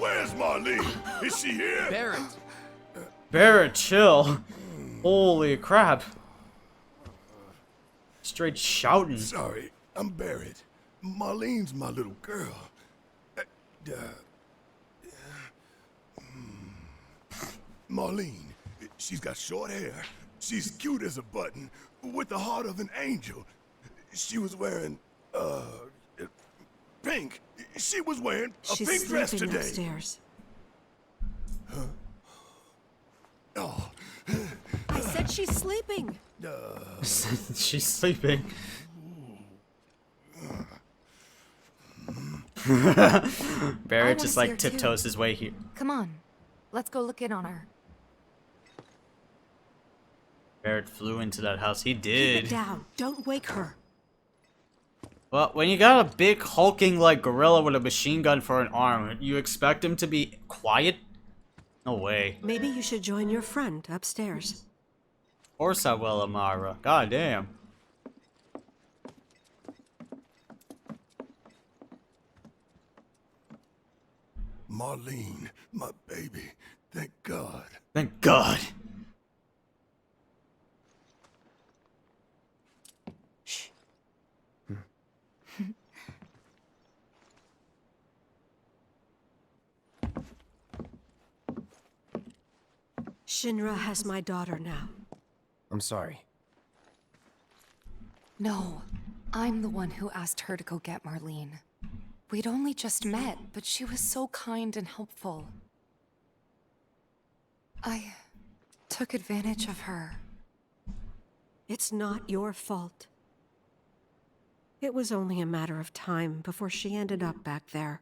Where's Marlene? Is she here? Barrett! Barrett, chill. Holy crap. Straight shouting. Sorry, I'm Barrett. Marlene's my little girl. Marlene, she's got short hair. She's cute as a button, with the heart of an angel. She was wearing, pink. She was wearing a pink dress She's sleeping today. upstairs. Oh, I said she's sleeping. She's sleeping. Barrett just like tiptoes his way here. Come on, let's go look in on her. Barrett flew into that house. He Keep did. it down. Don't wake her. Well, when you got a big hulking like gorilla with a machine gun for an arm, you expect him to be quiet? No way. Maybe you should join your friend upstairs. Of course I will, Amara. God damn. Marlene, my baby. Thank God. Thank God. Shh. Shinra has my daughter now. I'm sorry. No, I'm the one who asked her to go get Marlene. We'd only just met, but she was so kind and helpful. I took advantage of her. It's not your fault. It was only a matter of time before she ended up back there.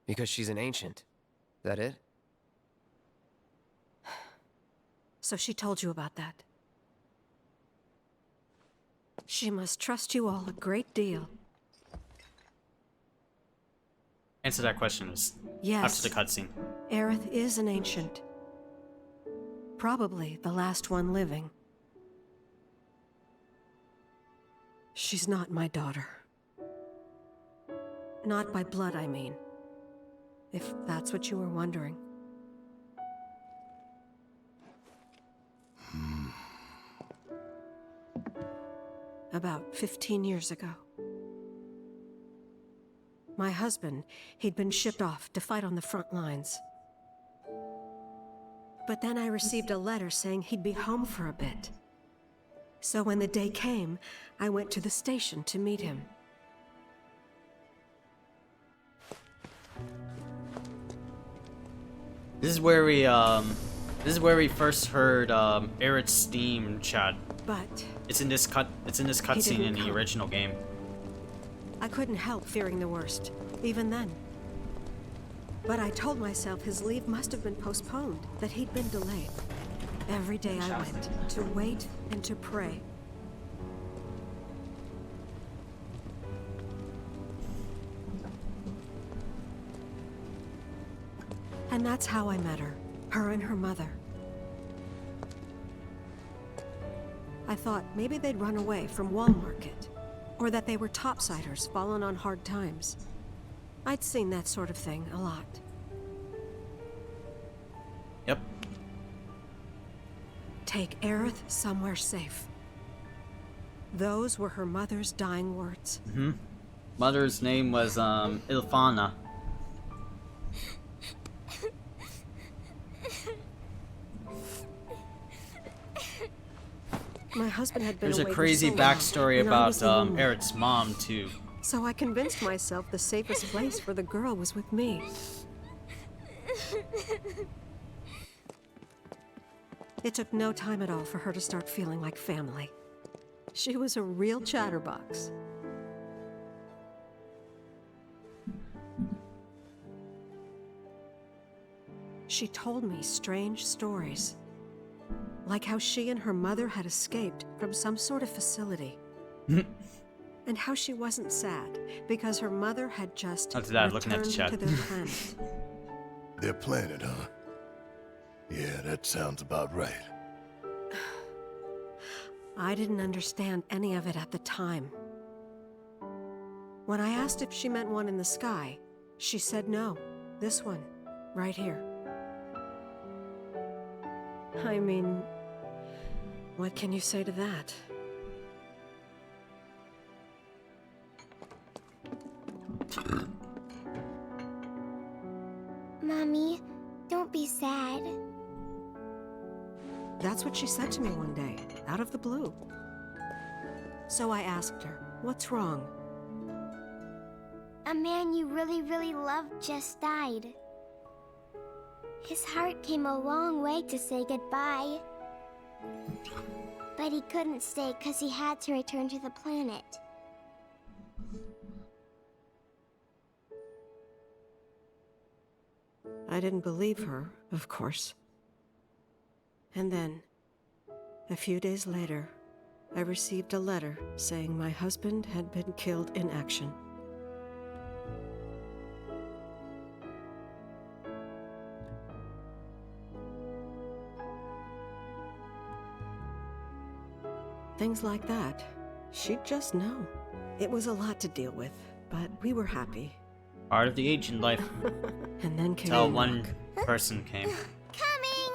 Because she's an ancient. That it? So she told you about that. She must trust you all a great deal. Answer that question is Yes. after the cutscene. AERITH is an ancient. Probably the last one living. She's not my daughter. Not by blood, I mean. If that's what you were wondering. About 15 years ago. My husband, he'd been shipped off to fight on the front lines. But then I received a letter saying he'd be home for a bit. So when the day came, I went to the station to meet him. This is where we first heard Eric's theme chat. But It's in this cutscene didn't in the come. original game. I couldn't help fearing the worst, even then. But I told myself his leave must have been postponed, that he'd been delayed. Every day I went, to wait and to pray. And that's how I met her and her mother. I thought maybe they'd run away from Wall Market, or that they were topsiders fallen on hard times. I'd seen that sort of thing a lot. Yep. Take AERITH somewhere safe. Those were her mother's dying words. Mother's name was Ilfana. My husband had been There's a away for crazy so long, backstory and I about was alone. Eric's mom too. So I convinced myself the safest place for the girl was with me. It took no time at all for her to start feeling like family. She was a real chatterbox. She told me strange stories. Like how she and her mother had escaped from some sort of facility. And how she wasn't sad because her mother had just After that, looking at the returned chat. to their planet. Their planet, huh? Yeah, that sounds about right. I didn't understand any of it at the time. When I asked if she meant one in the sky, she said no. This one, right here. I mean, what can you say to that? Mommy, don't be sad. That's what she said to me one day, out of the blue. So I asked her, what's wrong? A man you really, really loved just died. His heart came a long way to say goodbye. But he couldn't stay because he had to return to the planet. I didn't believe her, of course. And then, a few days later, I received a letter saying my husband had been killed in action. Things like that, she'd just know. It was a lot to deal with, but we were happy. Part of the ancient life. And then came Till a one knock. person came. Coming!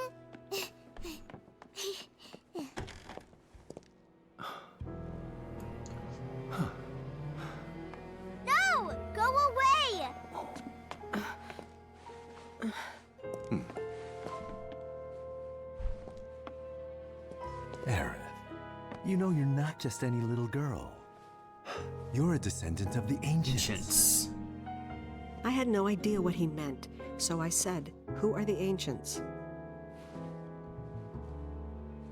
No! Go away! Aerith, you know you're not just any little girl. You're a descendant of the ancients. Ancients. I had no idea what he meant, so I said, "Who are the ancients?"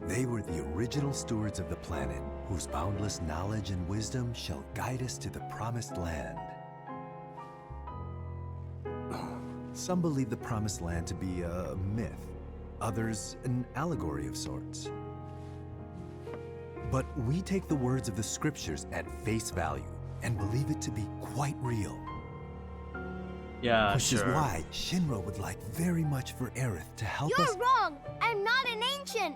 They were the original stewards of the planet, whose boundless knowledge and wisdom shall guide us to the promised land. Some believe the promised land to be a myth, others an allegory of sorts. But we take the words of the scriptures at face value and believe it to be quite real. Yeah, Which sure. is why Shinra would like very much for Aerith to help us. You're wrong! I'm not an ancient!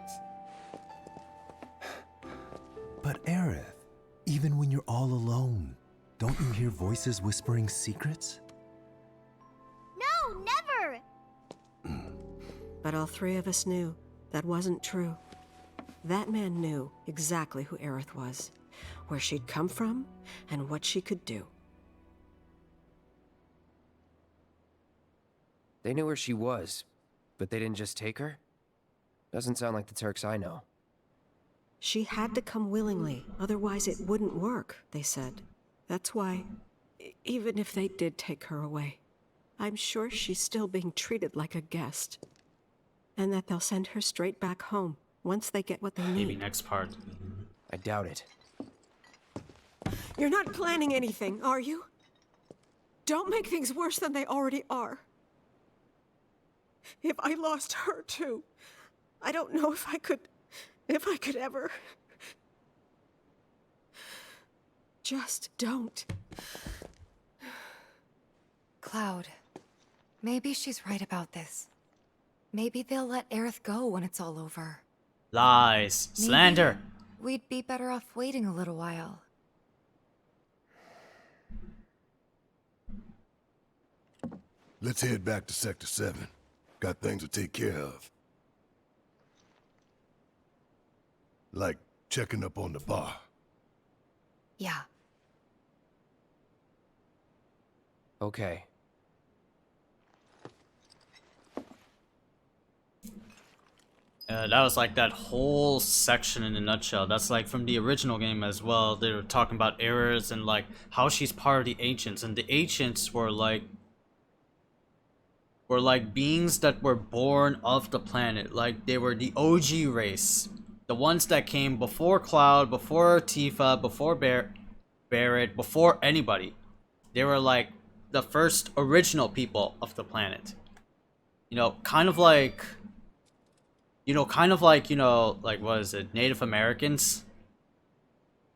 But Aerith, even when you're all alone, don't you hear voices whispering secrets? No, never! But all three of us knew that wasn't true. That man knew exactly who Aerith was, where she'd come from, and what she could do. They knew where she was, but they didn't just take her? Doesn't sound like the Turks I know. She had to come willingly, otherwise it wouldn't work, they said. That's why, even if they did take her away, I'm sure she's still being treated like a guest. And that they'll send her straight back home, once they get what they need. Maybe next part. I doubt it. You're not planning anything, are you? Don't make things worse than they already are. If I lost her too, I don't know if I could ever. Just don't. Cloud, maybe she's right about this. Maybe they'll let Aerith go when it's all over. Lies. Maybe Slander. We'd be better off waiting a little while. Let's head back to Sector 7. Got things to take care of. Like checking up on the bar. Yeah. Okay. That was like that whole section in a nutshell. That's like from the original game as well. They were talking about errors and like how she's part of the ancients, and the ancients were like beings that were born of the planet. Like they were the OG race, the ones that came before Cloud, before Tifa, before Barrett, before anybody. They were like the first original people of the planet. You know, kind of like what is it, Native Americans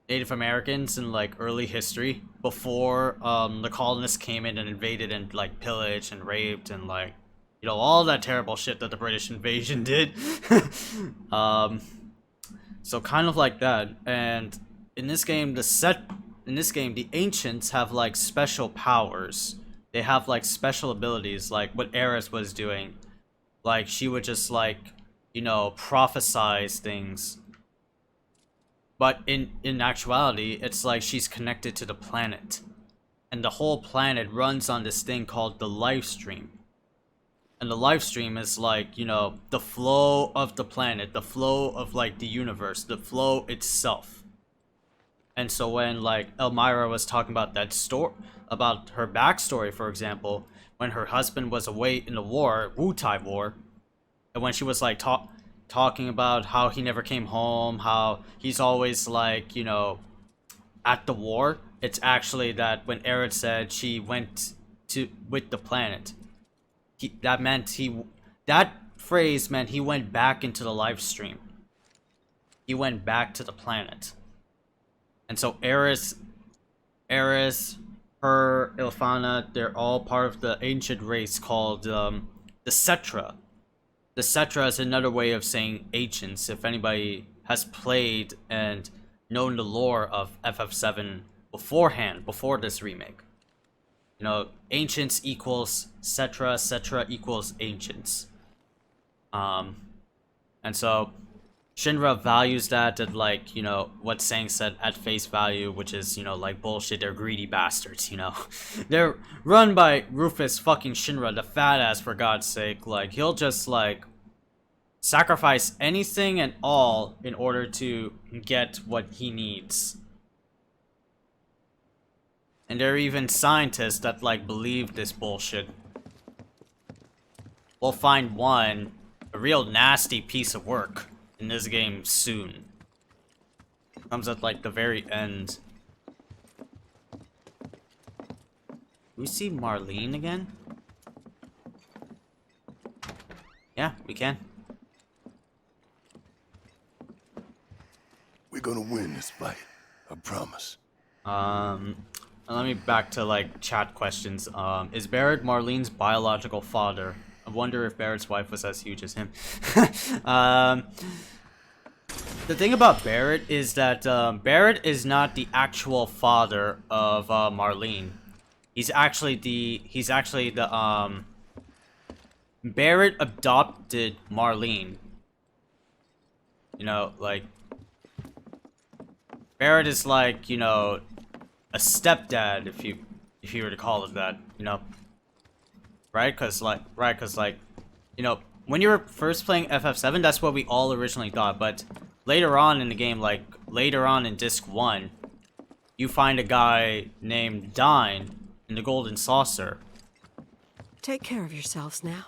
in like early history, before the colonists came in and invaded and like pillaged and raped and like, you know, all that terrible shit that the British invasion did. So kind of like that. And in this game, the set in this game, the ancients have like special powers. They have like special abilities, like what Aerith was doing. Like she would just like, you know, prophesize things. But in actuality, it's like she's connected to the planet. And the whole planet runs on this thing called the life stream. And the life stream is like, you know, the flow of the planet, the flow of like the universe, the flow itself. And so when like Elmira was talking about that story, about her backstory, for example, when her husband was away in the war, Wutai War, and when she was like talking about how he never came home, how he's always like, you know, at the war, it's actually that when Aerith said she went with the planet, that phrase meant he went back into the live stream. He went back to the planet. And so Aerith, her, Ilfana, they're all part of the ancient race called the Cetra. The Cetra is another way of saying ancients, if anybody has played and known the lore of FF7 beforehand, before this remake. You know, ancients equals Cetra, Cetra equals ancients. And so Shinra values that at like, you know, what Sang said at face value, which is, you know, like bullshit, they're greedy bastards, you know. They're run by Rufus fucking Shinra, the fat ass, for God's sake. Like, he'll just like sacrifice anything and all in order to get what he needs. And there are even scientists that like believe this bullshit. We'll find one, a real nasty piece of work in this game soon. Comes at like the very end. We see Marlene again? Yeah, we can. We're gonna win this fight. I promise. Let me back to like chat questions. Is Barrett Marlene's biological father? I wonder if Barrett's wife was as huge as him. The thing about Barrett is that Barrett is not the actual father of Marlene. He's actually the Barrett adopted Marlene. You know, like Barrett is like, you know, a stepdad, if you were to call it that, you know. Right, cause like, you know, when you were first playing FF7, that's what we all originally thought. But later on in the game, like later on in Disc 1, you find a guy named Dine in the Golden Saucer. Take care of yourselves now.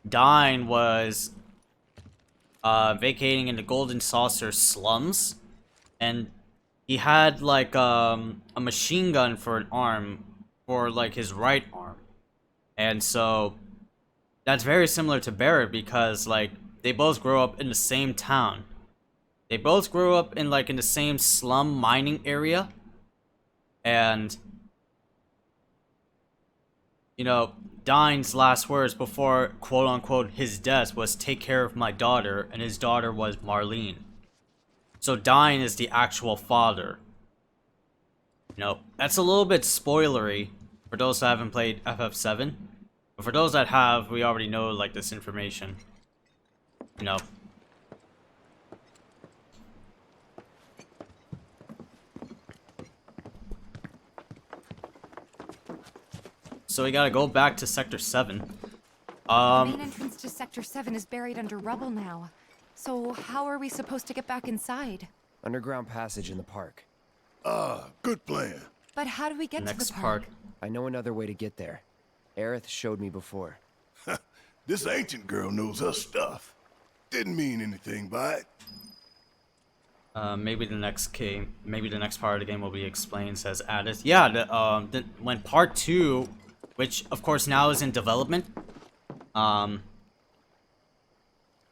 Dine was vacating in the Golden Saucer slums, and he had like a machine gun for an arm, for like his right arm. And so that's very similar to Barrett because like they both grew up in the same town. They both grew up in like in the same slum mining area. And you know, Dine's last words before quote unquote his death was take care of my daughter, and his daughter was Marlene. So Dine is the actual father. You know, that's a little bit spoilery for those that haven't played FF7. But for those that have, we already know like this information. You know. So we gotta go back to Sector 7. The main entrance to Sector 7 is buried under rubble now. So how are we supposed to get back inside? Underground passage in the park. Good plan. But how do we get to Next the park? part. I know another way to get there. Aerith showed me before. This ancient girl knows her stuff. Didn't mean anything by it. Maybe the next part of the game will be explained, says Addis. Yeah, when part 2, which of course now is in development,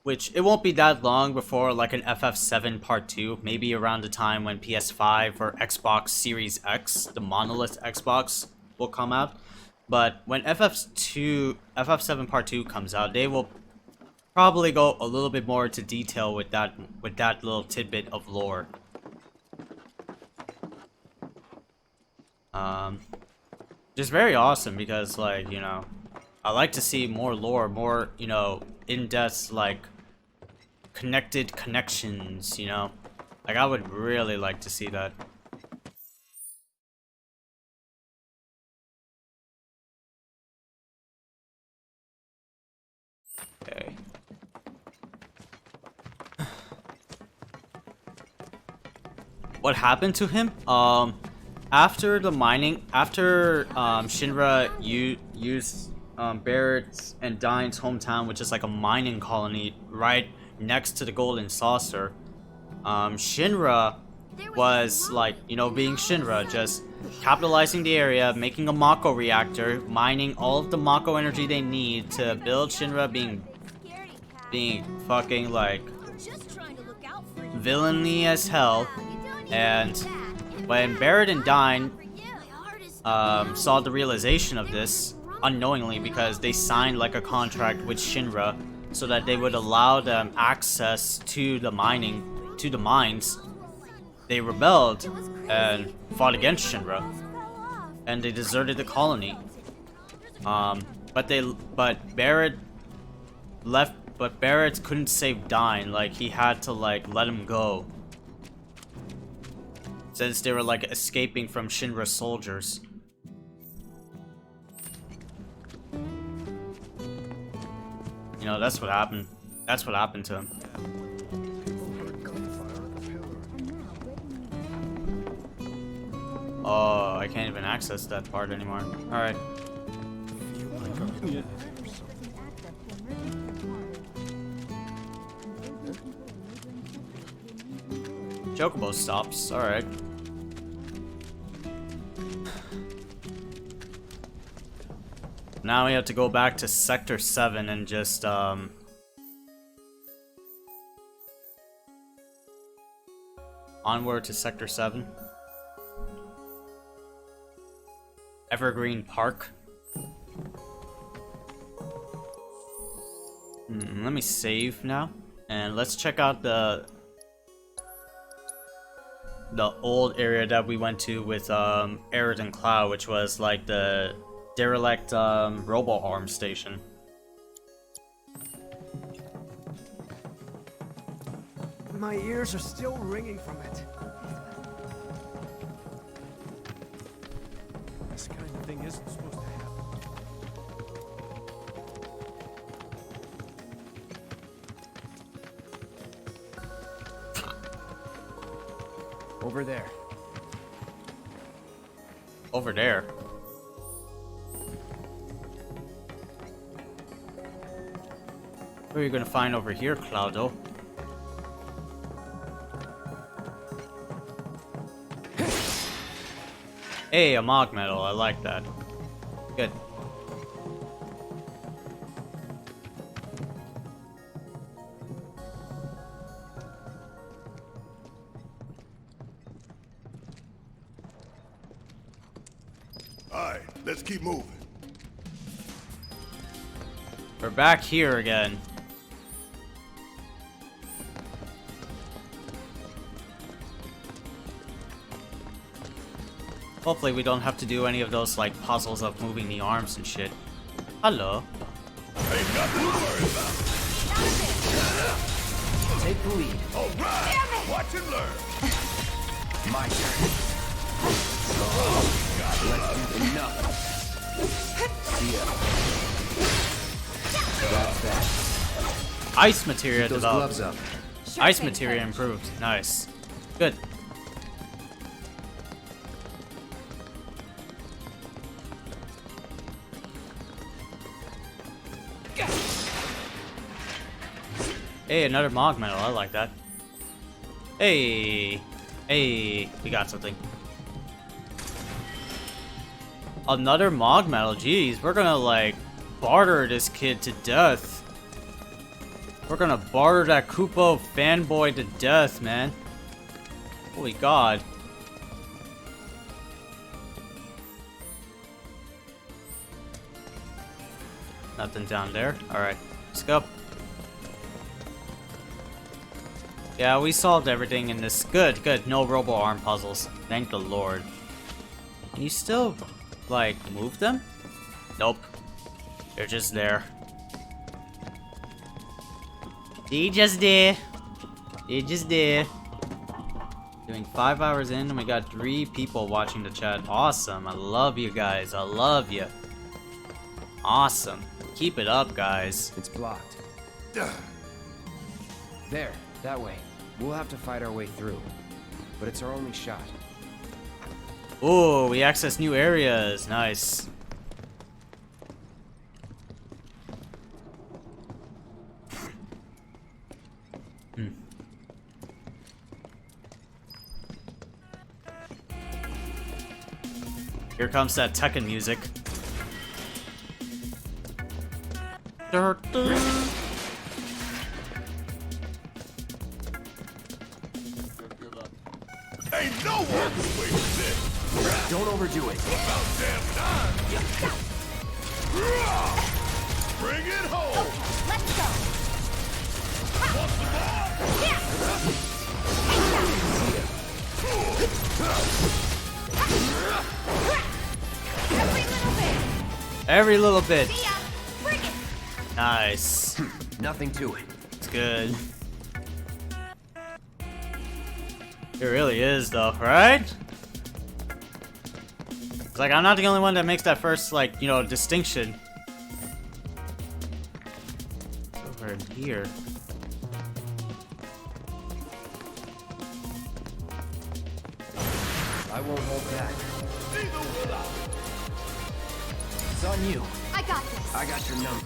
which it won't be that long before like an FF7 part 2, maybe around the time when PS5 or Xbox Series X, the monolith Xbox, will come out. But when FF7 part 2 comes out, they will probably go a little bit more into detail with that little tidbit of lore. Just very awesome because, like, you know, I like to see more lore, more, you know, in-depth, like, connected connections, you know? Like, I would really like to see that. Okay. What happened to him? After the mining, after Shinra used Barrett's and Dine's hometown, which is like a mining colony right next to the Golden Saucer, Shinra was like, you know, being Shinra, just capitalizing the area, making a Mako reactor, mining all of the Mako energy they need to build Shinra being fucking like villainy as hell. And when Barrett and Dine saw the realization of this unknowingly, because they signed like a contract with Shinra so that they would allow them access to the mines, they rebelled and fought against Shinra, and they deserted the colony. But Barrett left, but Barrett couldn't save Dine. Like, he had to like let him go, since they were like escaping from Shinra soldiers. You know, that's what happened. That's what happened to him. Oh, I can't even access that part anymore. Alright. Chocobo stops. Alright. Now we have to go back to Sector 7 and just, onward to Sector 7. Evergreen Park. Let me save now. And let's check out the old area that we went to with, AERITH and Cloud, which was like the derelict robo-arm station. My ears are still ringing from it. This kind of thing isn't supposed to happen. Over there. Over there. What are you gonna find over here, Cloudo? Hey, a Mog Medal. I like that. Good. Alright, let's keep moving. We're back here again. Hopefully we don't have to do any of those like puzzles of moving the arms and shit. Hello. Ain't nothing to worry about. Take the lead. Alright, watch and learn. My turn. Oh, God, let's do enough. See ya. That's that. Ice materia Keep those developed. gloves up. Ice materia improved. Nice. Good. Hey, another Mog Medal. I like that. Hey. Hey. We got something. Another Mog Medal. Jeez, we're gonna, like, barter this kid to death. We're gonna barter that Kupo fanboy to death, man. Holy God. Nothing down there. Alright, let's go. Yeah, we solved everything in this. Good, good. No robo-arm puzzles. Thank the Lord. Can you still, like, move them? Nope. They're just there. They just there. They just there. Doing 5 hours in and we got 3 people watching the chat. Awesome. I love you guys. I love you. Awesome. Keep it up, guys. It's blocked. There, that way. We'll have to fight our way through. But it's our only shot. Ooh, we access new areas. Nice. Here comes that Tekken music. Ain't no one can wait for this. Don't overdo it. About damn time. Bring it home. Let's go. What's the Every little bit. See ya. Bring it. Nice. Nothing to it. It's good. It really is, though, right? It's like I'm not the only one that makes that first, like, you know, distinction. It's over in here. I won't hold back. It's on you. I got this. I got your number.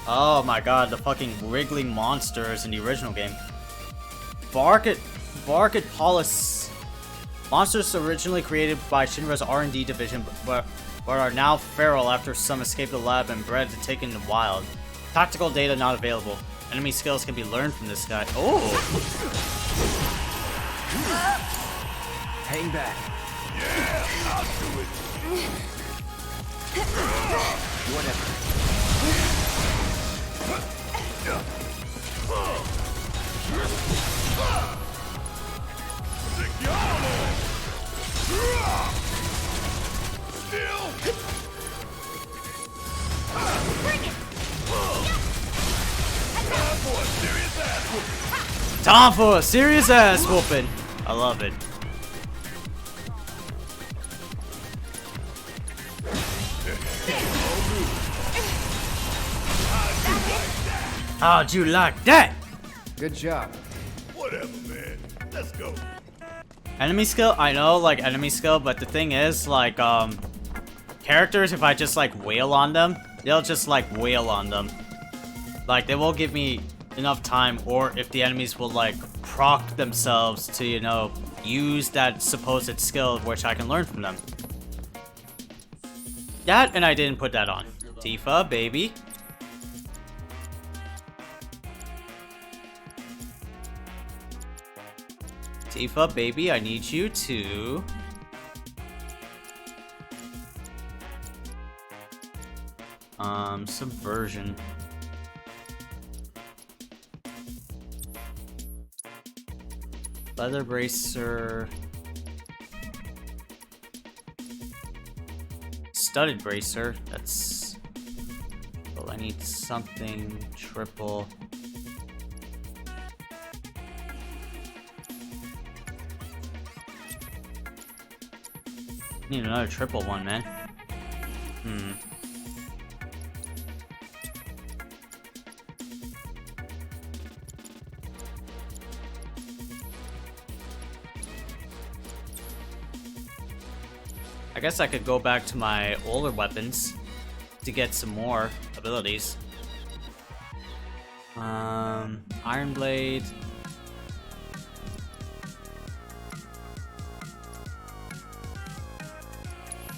Oh my god, the fucking wriggling monsters in the original game. Barket Polis. Monsters originally created by Shinra's R&D division, but are now feral after some escaped the lab and bred to take in the wild. Tactical data not available. Enemy skills can be learned from this guy. Oh! Hang back. Yeah, I'll do it. Whatever. Stick your arm on. Still. Bring it. Time for a serious ass whooping. Time for a serious ass whooping. I love it. How'd you like that? Good job. Whatever, man. Let's go. Enemy skill? I know, like, enemy skill, but the thing is, like, characters, if I just, like, wail on them, they'll just, like, wail on them. Like, they won't give me enough time, or if the enemies will, like, proc themselves to, you know, use that supposed skill, which I can learn from them. That, and I didn't put that on. Tifa, baby. Tifa, baby, I need you to... subversion. Leather bracer. Studded bracer, that's... Well, I need something triple. Need another triple one, man. I guess I could go back to my older weapons to get some more abilities. Iron Blade.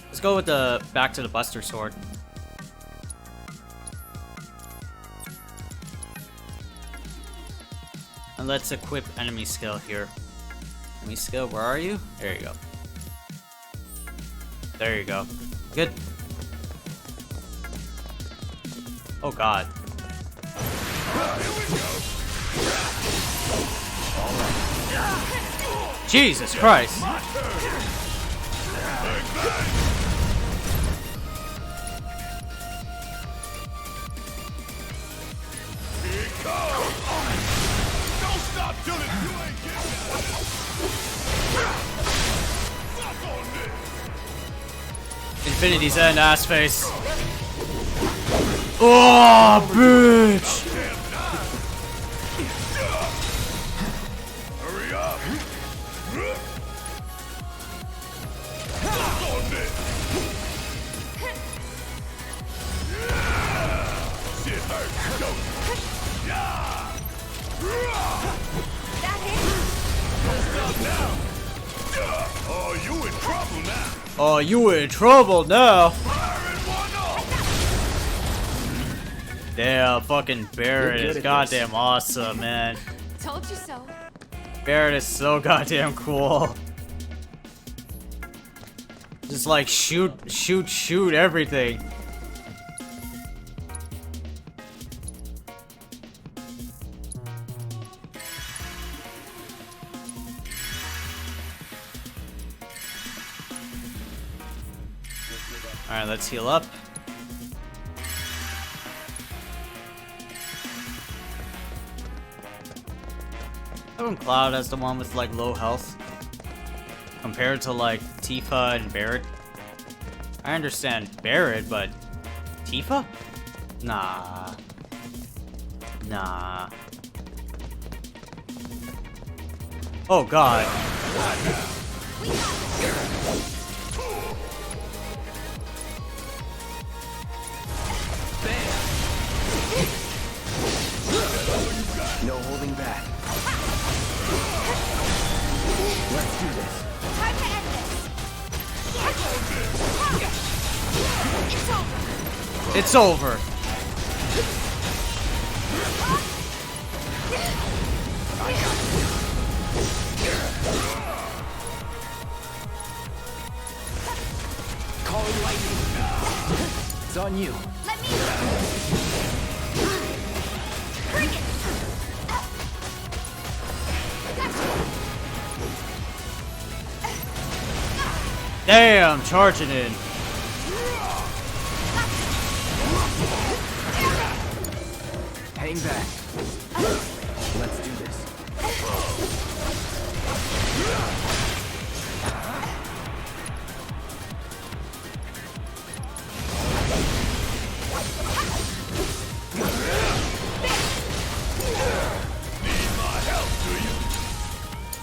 Let's go with the back to the Buster Sword. And let's equip enemy skill here. Enemy skill, where are you? There you go. There you go. Good. Oh god. Jesus Christ. Infinity's end, ass face. Oh, bitch! Hurry up! Shit hurts, don't Oh, you in trouble now. Oh, you in trouble now. Firing one off. Damn, fucking Barrett You're good is at goddamn awesome, man. Told you so. Barrett is so goddamn cool. Just like shoot everything. Alright, let's heal up. Even Cloud as the one with like low health compared to like Tifa and Barrett. I understand Barrett, but Tifa? Nah. Nah. Oh god. No holding back. Let's do this. Time to end this. It's over. Calling lightning. It's on you. Let me bring it. Damn, charging in. Hang back. Let's do this.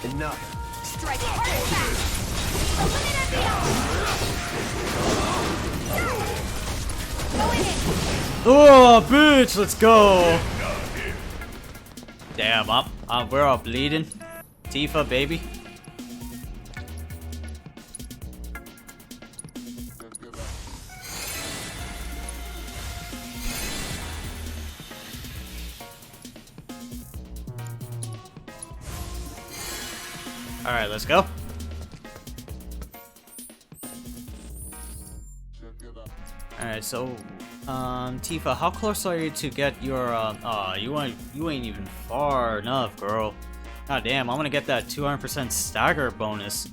Enough. Strike hard and fast. Limit and beyond. Going in. Oh, bitch, let's go. Damn, we're all bleeding. Tifa, baby. All right, let's go. All right, so, Tifa, how close are you to get your, you ain't even far enough, girl. God damn, I want to get that 200% stagger bonus.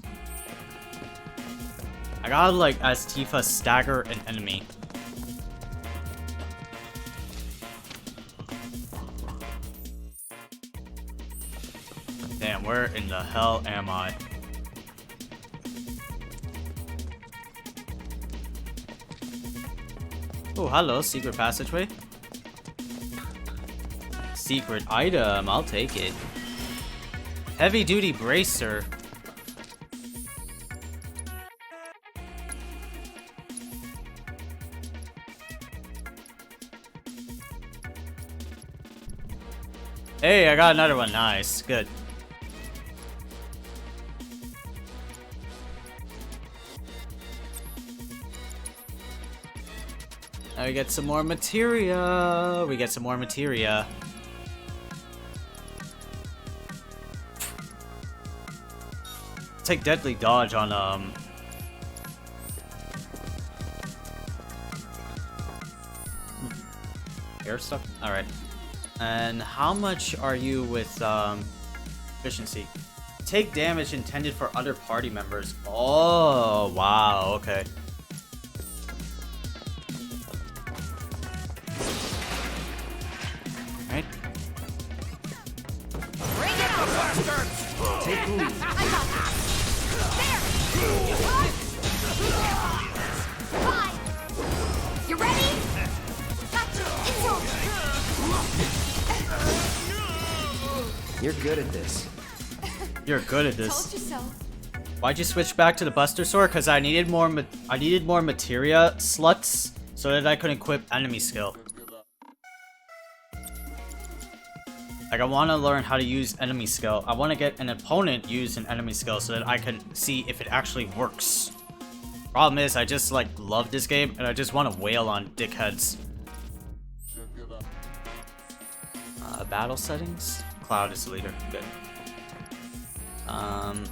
I gotta, like, as Tifa, stagger an enemy. Damn, where in the hell am I? Oh, hello, secret passageway. Secret item, I'll take it. Heavy duty bracer. Hey, I got another one. Nice, good. Now we get some more materia. We get some more materia. Take deadly dodge on air stuff. All right. And how much are you with efficiency? Take damage intended for other party members. Oh wow. Okay. Right. Bring it on, bastards! Take the lead. I got this. There! Fine! good at this. You're good at this. Told you so. Why'd you switch back to the Buster Sword? Because I needed more materia sluts so that I could equip enemy skill. Like, I want to learn how to use enemy skill. I want to get an opponent use an enemy skill so that I can see if it actually works. Problem is, I just, like, love this game, and I just want to wail on dickheads. Battle settings? Cloud is the leader. Good.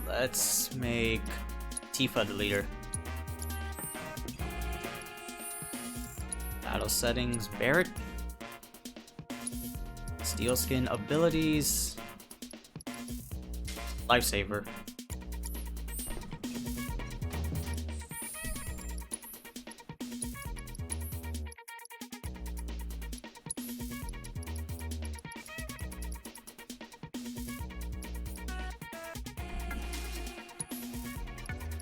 Let's make Tifa the leader. Battle settings, Barret. Steel skin abilities. Lifesaver.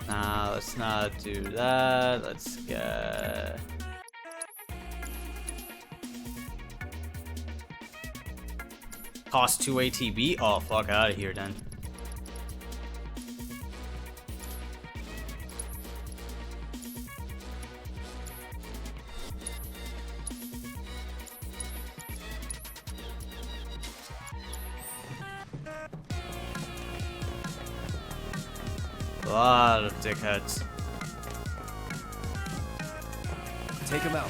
Nah, let's not do that. Let's get... Cost 2 ATB? Oh, fuck out of here then. A lot of dickheads. Take him out.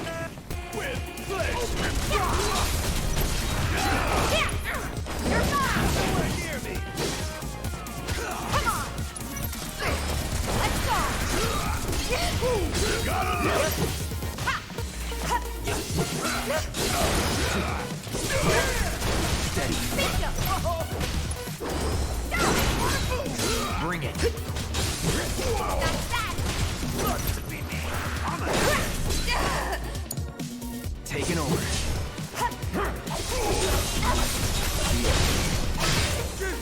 Bring it. Taking over.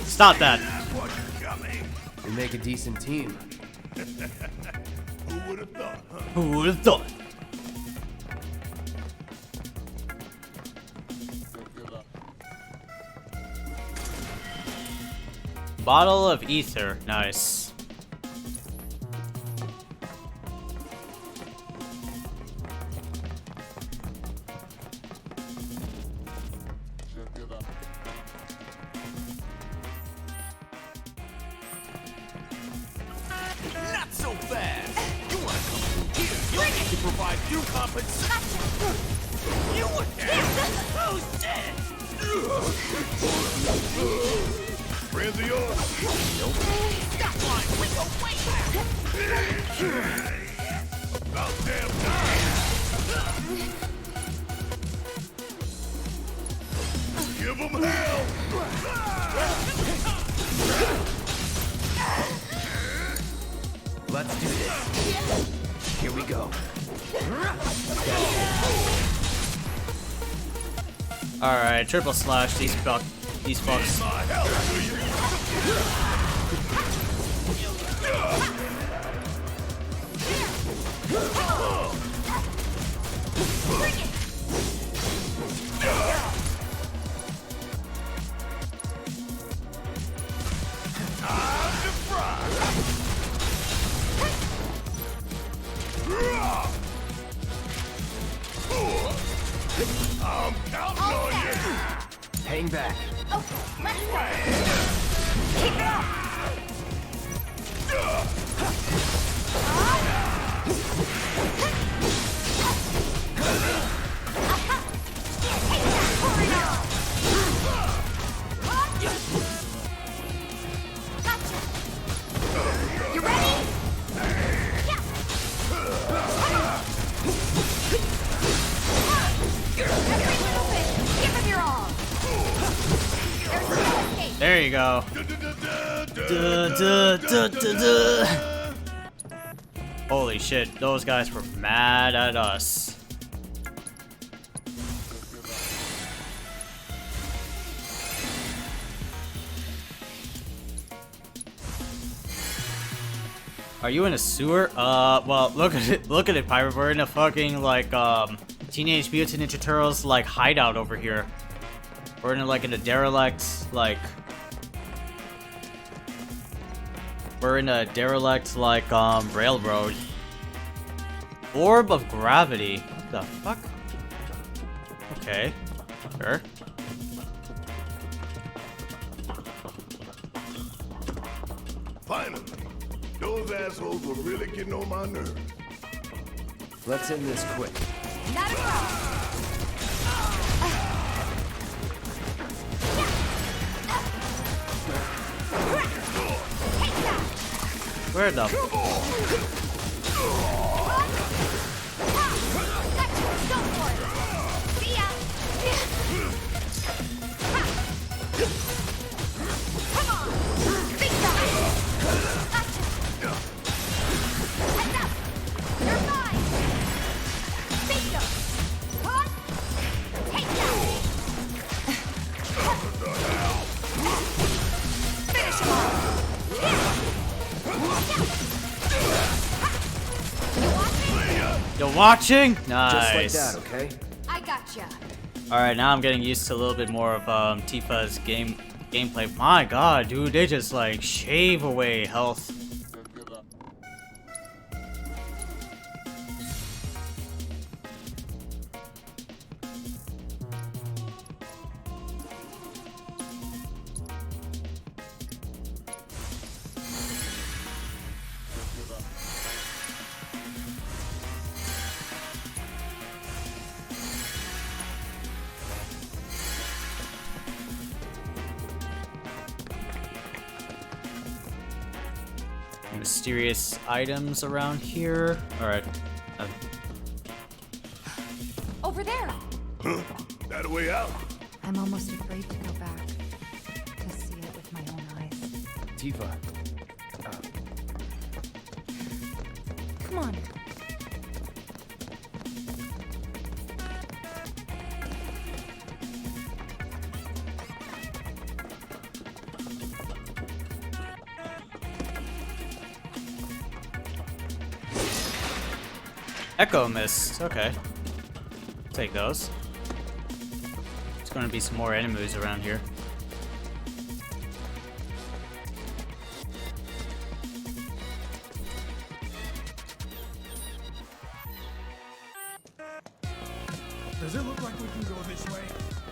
Stop that. We make a decent team. Who would have thought, huh? Who would have thought? Bottle of ether. Nice. Not so fast! You wanna come through here? You need to provide due compensation! You would Oh, shit! Friends of yours? Nope. Stop one! We go way back! About damn time! Give them hell! Let's do this. Here we go. Alright, triple slash these fucks. I'm counting on you! Hang back. Okay, let's go. Keep it up. Gotcha. You ready? Yeah. Every little bit. Give them your all. There's no escape. There you go. Holy shit, those guys were mad at us. Are you in a sewer? Well, look at it, Pirate. We're in a fucking, like, Teenage Mutant Ninja Turtles, like, hideout over here. We're in, like, in a derelict, like, We're in a derelict like railroad. Orb of gravity. What the fuck? Okay. Sure. Finally, those assholes were really getting on my nerves. Let's end this quick. Not a problem. Where the? You're watching? Nice. Just like that, okay? I gotcha. Alright, now I'm getting used to a little bit more of Tifa's gameplay. My god, dude, they just like shave away health. Mysterious items around here. Alright. Over there! Huh? That a way out? I'm almost afraid to go back. To see it with my own eyes. Tifa. Come on. Echo mist. Okay. Take those. There's gonna be some more enemies around here. Does it look like we can go this way?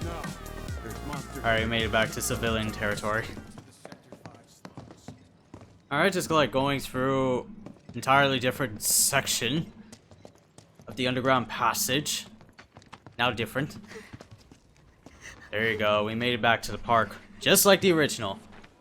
No. Alright, we made it back to civilian territory. Alright, just like going through entirely different section of the underground passage. Now different. There you go, we made it back to the park. Just like the original.